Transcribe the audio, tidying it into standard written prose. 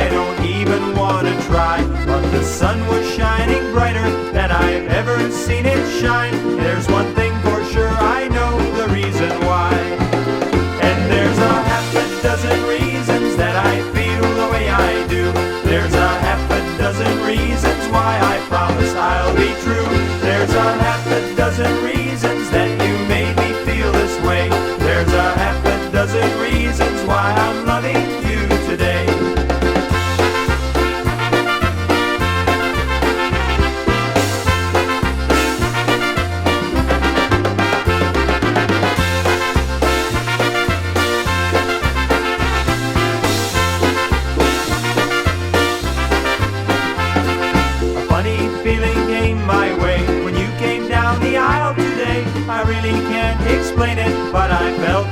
I don't even want to try. But the sun was shining brighter than I've ever seen it shine. There's one thing for sure, I know the reason why. And there's a half a dozen reasons that I feel the way I do. There's a half a dozen reasons why I promise I'll be true. There's a half a dozen reasons that you made me feel this way. There's a half a dozen reasons why I'm loving you today. Funny feeling came my way when you came down the aisle today. I really can't explain it, but I felt